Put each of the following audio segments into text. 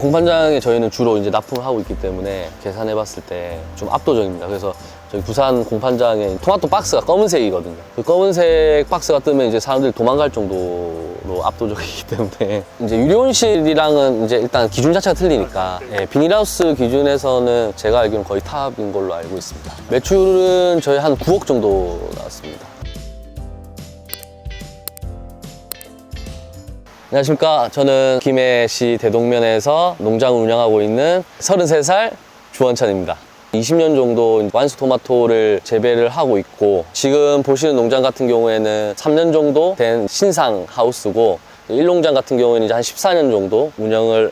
공판장에 저희는 주로 이제 납품을 하고 있기 때문에 계산해 봤을 때 좀 압도적입니다. 그래서 저희 부산 공판장에 토마토 박스가 검은색이거든요. 그 검은색 박스가 뜨면 이제 사람들이 도망갈 정도로 압도적이기 때문에 이제 유리온실이랑은 이제 일단 기준 자체가 틀리니까 비닐하우스 기준에서는 제가 알기로는 거의 탑인 걸로 알고 있습니다. 매출은 저희 한 9억 정도 나왔습니다. 안녕하십니까. 저는 김해시 대동면에서 농장을 운영하고 있는 33살 주원찬입니다. 20년 정도 완숙 토마토를 재배를 하고 있고, 지금 보시는 농장 같은 경우에는 3년 정도 된 신상 하우스고, 1농장 같은 경우에는 이제 한 14년 정도 운영을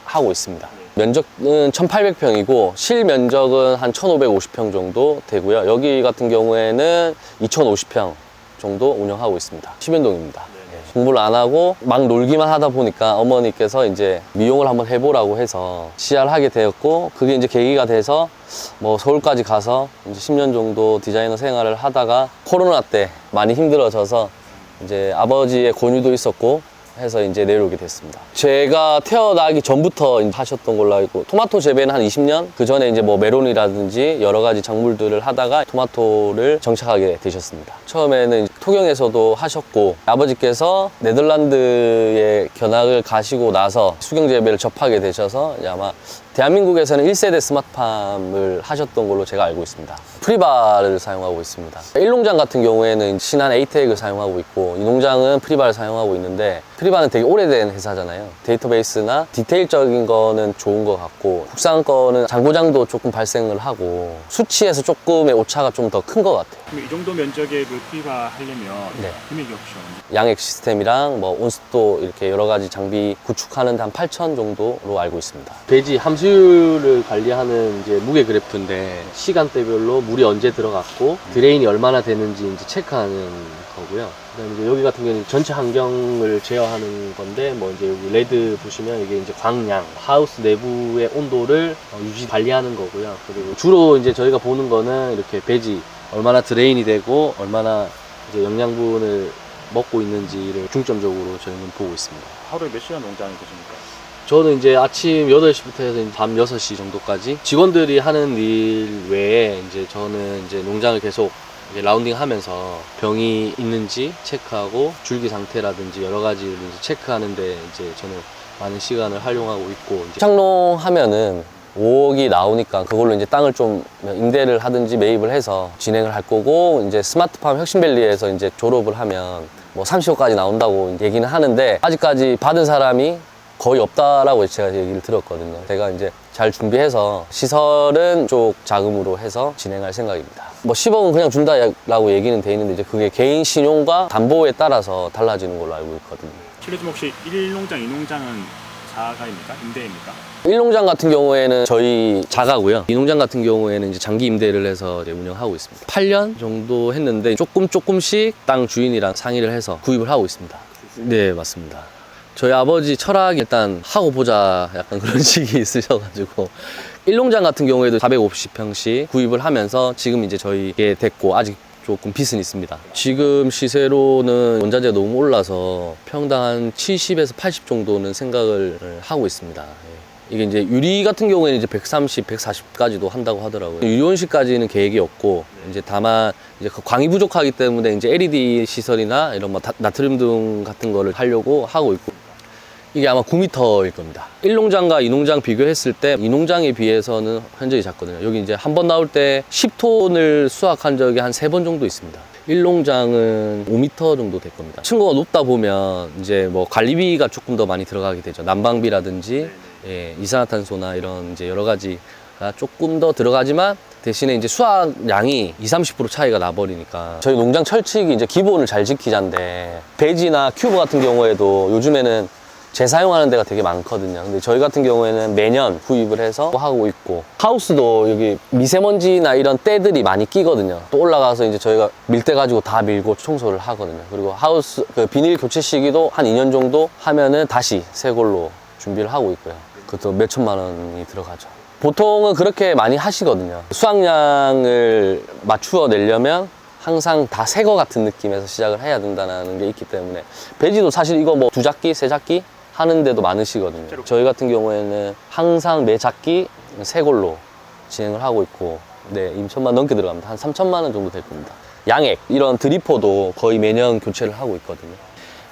하고 있습니다. 면적은 1800평이고 실면적은 한 1550평 정도 되고요. 여기 같은 경우에는 2050평 정도 운영하고 있습니다. 십연동입니다. 공부를 안 하고 막 놀기만 하다 보니까 어머니께서 이제 미용을 한번 해보라고 해서 시작을 하게 되었고, 그게 이제 계기가 돼서 뭐 서울까지 가서 이제 10년 정도 디자이너 생활을 하다가 코로나 때 많이 힘들어져서 이제 아버지의 권유도 있었고 해서 이제 내려오게 됐습니다. 제가 태어나기 전부터 하셨던 걸로 알고, 토마토 재배는 한 20년? 그 전에 이제 뭐 메론이라든지 여러 가지 작물들을 하다가 토마토를 정착하게 되셨습니다. 처음에는 토경에서도 하셨고, 아버지께서 네덜란드에 견학을 가시고 나서 수경 재배를 접하게 되셔서 이제 아마 대한민국에서는 1세대 스마트팜을 하셨던 걸로 제가 알고 있습니다. 프리바를 사용하고 있습니다. 1농장 같은 경우에는 신한 에이텍을 사용하고 있고, 이 농장은 프리바를 사용하고 있는데, 프리바는 되게 오래된 회사잖아요. 데이터베이스나 디테일적인 거는 좋은 것 같고, 국산 거는 잔고장도 조금 발생을 하고, 수치에서 조금의 오차가 좀 더 큰 것 같아요. 그럼 이 정도 면적의 그 프리바 하려면 금액이 혹시 양액 시스템이랑 뭐 온습도 이렇게 여러 가지 장비 구축하는데 한 8천 정도로 알고 있습니다. 배지 함수율을 관리하는 이제 무게 그래프인데, 시간대별로 물이 언제 들어갔고 드레인이 얼마나 되는지 이제 체크하는 거고요. 그다음에 이제 여기 같은 경우는 전체 환경을 제어하는 건데, 뭐 이제 여기 레드 보시면 이게 이제 광량, 하우스 내부의 온도를 유지 관리하는 거고요. 그리고 주로 이제 저희가 보는 거는 이렇게 배지 얼마나 드레인이 되고 얼마나 이제 영양분을 먹고 있는지를 중점적으로 저희는 보고 있습니다. 하루에 몇 시간 농장에 계십니까? 저는 이제 아침 8시부터 해서 밤 6시 정도까지 직원들이 하는 일 외에 이제 저는 이제 농장을 계속 이제 라운딩 하면서 병이 있는지 체크하고 줄기 상태라든지 여러 가지를 이제 체크하는데 이제 저는 많은 시간을 활용하고 있고, 창농 하면은 5억이 나오니까 그걸로 이제 땅을 좀 임대를 하든지 매입을 해서 진행을 할 거고, 이제 스마트팜 혁신밸리에서 이제 졸업을 하면 뭐 30억까지 나온다고 얘기는 하는데, 아직까지 받은 사람이 거의 없다라고 제가 얘기를 들었거든요. 제가 이제 잘 준비해서 시설은 쪽 자금으로 해서 진행할 생각입니다. 뭐 10억은 그냥 준다라고 얘기는 돼 있는데, 이제 그게 개인 신용과 담보에 따라서 달라지는 걸로 알고 있거든요. 실례지만 혹시 1농장, 2농장은 자가입니까? 임대입니까? 1농장 같은 경우에는 저희 자가고요. 2농장 같은 경우에는 이제 장기 임대를 해서 이제 운영하고 있습니다. 8년 정도 했는데 조금씩 땅 주인이랑 상의를 해서 구입을 하고 있습니다. 네, 맞습니다. 저희 아버지 철학이 일단 하고 보자 약간 그런 식이 있으셔가지고, 1농장 같은 경우에도 450평씩 구입을 하면서 지금 이제 저희게 됐고, 아직 조금 빚은 있습니다. 지금 시세로는 원자재가 너무 올라서 평당 한 70에서 80 정도는 생각을 하고 있습니다. 이게 이제 유리 같은 경우에는 이제 130, 140까지도 한다고 하더라고요. 유리온실까지는 계획이 없고, 이제 다만 이제 광이 부족하기 때문에 이제 LED 시설이나 이런 뭐 나트륨 등 같은 거를 하려고 하고 있고, 이게 아마 9m일 겁니다. 1농장과 2농장 비교했을 때 2농장에 비해서는 현저히 작거든요. 여기 이제 한 번 나올 때 10톤을 수확한 적이 한 3번 정도 있습니다. 1농장은 5m 정도 될 겁니다. 층고가 높다 보면 이제 뭐 관리비가 조금 더 많이 들어가게 되죠. 난방비라든지 이산화탄소나 이런 이제 여러 가지가 조금 더 들어가지만, 대신에 이제 수확량이 20-30% 차이가 나버리니까, 저희 농장 철칙이 이제 기본을 잘 지키자인데, 배지나 큐브 같은 경우에도 요즘에는 재사용하는 데가 되게 많거든요. 근데 저희 같은 경우에는 매년 구입을 해서 하고 있고, 하우스도 여기 미세먼지나 이런 때들이 많이 끼거든요. 또 올라가서 이제 저희가 밀대 가지고 다 밀고 청소를 하거든요. 그리고 하우스 그 비닐 교체 시기도 한 2년 정도 하면은 다시 새 걸로 준비를 하고 있고요. 그것도 몇 천만 원이 들어가죠. 보통은 그렇게 많이 하시거든요. 수확량을 맞추어 내려면 항상 다 새 거 같은 느낌에서 시작을 해야 된다는 게 있기 때문에, 배지도 사실 이거 뭐 2작기, 3작기 하는 데도 많으시거든요. 실제로? 저희 같은 경우에는 항상 매 작기 세 골로 진행을 하고 있고, 네, 2천만 넘게 들어갑니다. 한 3천만 원 정도 될 겁니다. 양액, 이런 드리퍼도 거의 매년 교체를 하고 있거든요.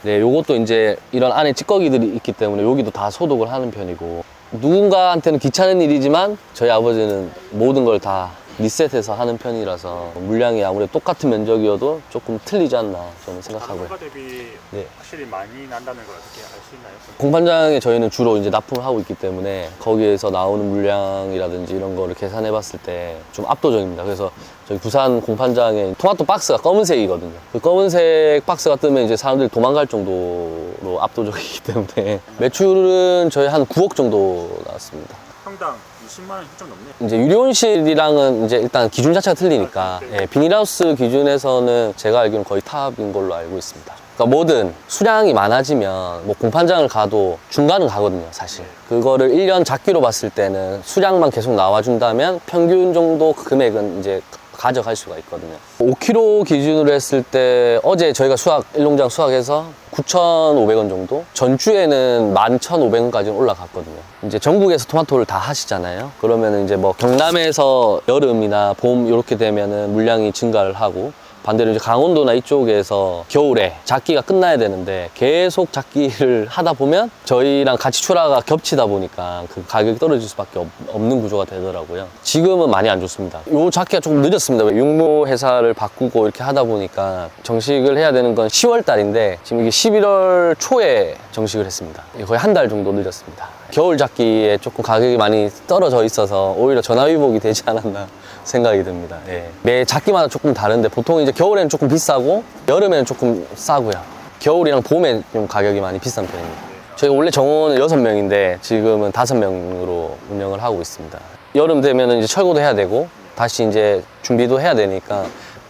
네, 요것도 이제 이런 안에 찌꺼기들이 있기 때문에 여기도 다 소독을 하는 편이고, 누군가한테는 귀찮은 일이지만 저희 아버지는 모든 걸 다 리셋해서 하는 편이라서 물량이 아무래도 똑같은 면적이어도 조금 틀리지 않나 저는 다른 생각하고요. 농가 대비 네. 확실히 많이 난다는 걸 어떻게 알 수 있나요? 공판장에 저희는 주로 이제 납품을 하고 있기 때문에 거기에서 나오는 물량이라든지 이런 거를 계산해 봤을 때 좀 압도적입니다. 그래서 저희 부산 공판장에 토마토 박스가 검은색이거든요. 그 검은색 박스가 뜨면 이제 사람들이 도망갈 정도로 압도적이기 때문에 매출은 저희 한 9억 정도 나왔습니다. 평당 20만 원 훌쩍 넘네요. 이제 유리온실이랑은 이제 일단 기준 자체가 틀리니까 예, 비닐하우스 기준에서는 제가 알기로는 거의 탑인 걸로 알고 있습니다. 그러니까 뭐든 수량이 많아지면 뭐 공판장을 가도 중간은 가거든요, 사실. 그거를 1년 작기로 봤을 때는 수량만 계속 나와준다면 평균 정도 금액은 이제 가져갈 수가 있거든요. 5kg 기준으로 했을 때 어제 저희가 일농장 수확해서 9,500원 정도? 전주에는 11,500원까지 올라갔거든요. 이제 전국에서 토마토를 다 하시잖아요. 그러면 이제 뭐 경남에서 여름이나 봄 이렇게 되면은 물량이 증가를 하고, 반대로 이제 강원도나 이쪽에서 겨울에 작기가 끝나야 되는데 계속 작기를 하다 보면 저희랑 같이 출하가 겹치다 보니까 그 가격이 떨어질 수밖에 없는 구조가 되더라고요. 지금은 많이 안 좋습니다. 요 작기가 조금 늦었습니다. 육모 회사를 바꾸고 이렇게 하다 보니까 정식을 해야 되는 건 10월 달인데 지금 이게 11월 초에 정식을 했습니다. 거의 한 달 정도 늦었습니다. 겨울 작기에 조금 가격이 많이 떨어져 있어서 오히려 전화위복이 되지 않았나 생각이 듭니다. 예. 매 작기마다 조금 다른데 보통 이제 겨울에는 조금 비싸고 여름에는 조금 싸고요. 겨울이랑 봄에 좀 가격이 많이 비싼 편입니다. 저희가 원래 정원은 6명인데 지금은 5명으로 운영을 하고 있습니다. 여름 되면 이제 철거도 해야 되고 다시 이제 준비도 해야 되니까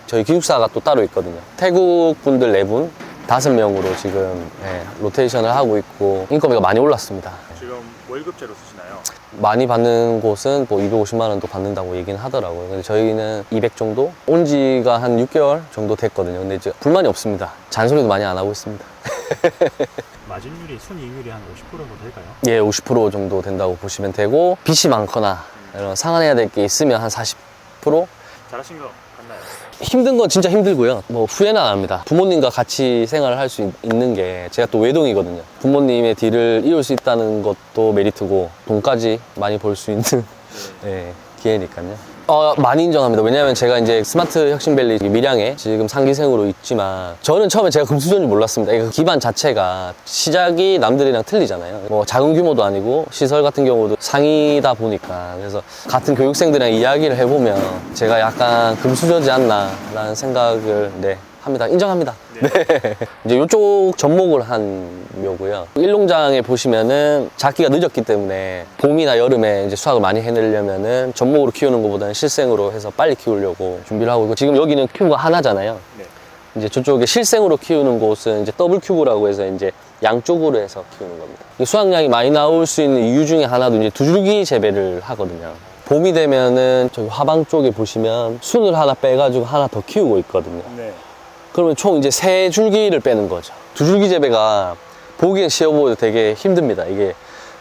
저희 기숙사가 또 따로 있거든요. 태국 분들 4분, 5명으로 지금 로테이션을 하고 있고 인건비가 많이 올랐습니다. 지금 월급제로 쓰시나요? 많이 받는 곳은 뭐 250만 원도 받는다고 얘기는 하더라고요. 근데 저희는 200 정도? 온 지가 한 6개월 정도 됐거든요. 근데 이제 불만이 없습니다. 잔소리도 많이 안 하고 있습니다. 마진율이 순이익률이 한 50% 정도 될까요? 예, 50% 정도 된다고 보시면 되고, 빚이 많거나 이런 상환해야 될 게 있으면 한 40%? 잘하신 거 같나요? 힘든 건 진짜 힘들고요. 뭐 후회는 안 합니다. 부모님과 같이 생활을 할 수 있는 게, 제가 또 외동이거든요. 부모님의 뒤를 이룰 수 있다는 것도 메리트고 돈까지 많이 벌 수 있는 예, 기회니까요. 많이 인정합니다. 왜냐하면 제가 이제 스마트 혁신밸리 밀양에 지금 상기생으로 있지만 저는 처음에 제가 금수저인지 몰랐습니다. 그 기반 자체가 시작이 남들이랑 틀리잖아요. 뭐 작은 규모도 아니고 시설 같은 경우도 상이다 보니까, 그래서 같은 교육생들이랑 이야기를 해보면 제가 약간 금수저지 않나 라는 생각을 합니다. 인정합니다. 네. 이제 이쪽 접목을 한 묘고요. 일농장에 보시면은 작기가 늦었기 때문에 봄이나 여름에 이제 수확을 많이 해내려면은 접목으로 키우는 것보다는 실생으로 해서 빨리 키우려고 준비를 하고 있고, 지금 여기는 큐브가 하나잖아요. 네. 이제 저쪽에 실생으로 키우는 곳은 이제 더블 큐브라고 해서 이제 양쪽으로 해서 키우는 겁니다. 이 수확량이 많이 나올 수 있는 이유 중에 하나도 이제 두줄기 재배를 하거든요. 봄이 되면은 저기 화방 쪽에 보시면 순을 하나 빼가지고 하나 더 키우고 있거든요. 네. 그러면 총 이제 3줄기를 빼는 거죠. 2줄기 재배가 보기엔 쉬워 보여도 되게 힘듭니다. 이게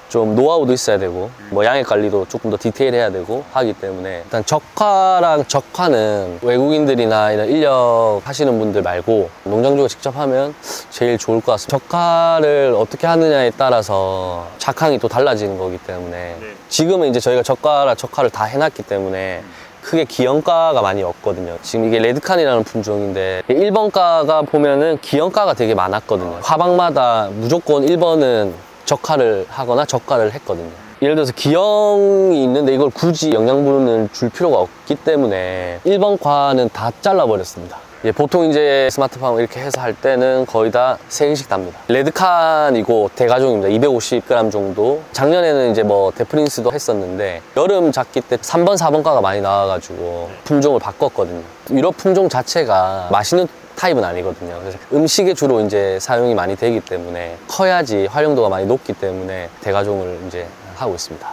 좀 노하우도 있어야 되고 뭐 양액 관리도 조금 더 디테일해야 되고 하기 때문에, 일단 적화랑 적화는 외국인들이나 이런 인력 하시는 분들 말고 농장주가 직접 하면 제일 좋을 것 같습니다. 적화를 어떻게 하느냐에 따라서 작황이 또 달라지는 거기 때문에 네. 지금은 이제 저희가 적화랑 적화를 다 해놨기 때문에 크게 기형가가 많이 없거든요. 지금 이게 레드칸이라는 품종인데 1번가가 보면은 기형가가 되게 많았거든요. 화방마다 무조건 1번은 적화를 하거나 적화를 했거든요. 예를 들어서 기형이 있는데 이걸 굳이 영양분을 줄 필요가 없기 때문에 1번 과는 다 잘라버렸습니다. 보통 이제 스마트팜 이렇게 해서 할 때는 거의 다 3개씩 답니다. 레드칸이고 대가종입니다. 250g 정도. 작년에는 이제 뭐 데프린스도 했었는데 여름 작기 때 3번, 4번가가 많이 나와가지고 품종을 바꿨거든요. 유럽 품종 자체가 맛있는 타입은 아니거든요. 그래서 음식에 주로 이제 사용이 많이 되기 때문에 커야지 활용도가 많이 높기 때문에 대가종을 이제 하고 있습니다.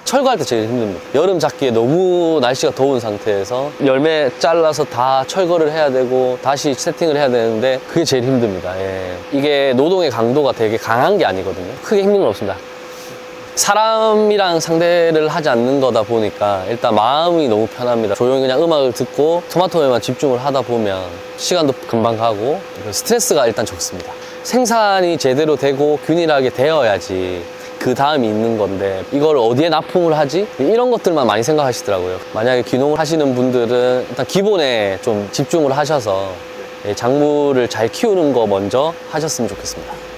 철거할 때 제일 힘듭니다. 여름 작기에 너무 날씨가 더운 상태에서 열매 잘라서 다 철거를 해야 되고 다시 세팅을 해야 되는데 그게 제일 힘듭니다. 예. 이게 노동의 강도가 되게 강한 게 아니거든요. 크게 힘든 건 없습니다. 사람이랑 상대를 하지 않는 거다 보니까 일단 마음이 너무 편합니다. 조용히 그냥 음악을 듣고 토마토에만 집중을 하다 보면 시간도 금방 가고 스트레스가 일단 적습니다. 생산이 제대로 되고 균일하게 되어야지 그 다음이 있는 건데 이걸 어디에 납품을 하지? 이런 것들만 많이 생각하시더라고요. 만약에 귀농을 하시는 분들은 일단 기본에 좀 집중을 하셔서 작물을 잘 키우는 거 먼저 하셨으면 좋겠습니다.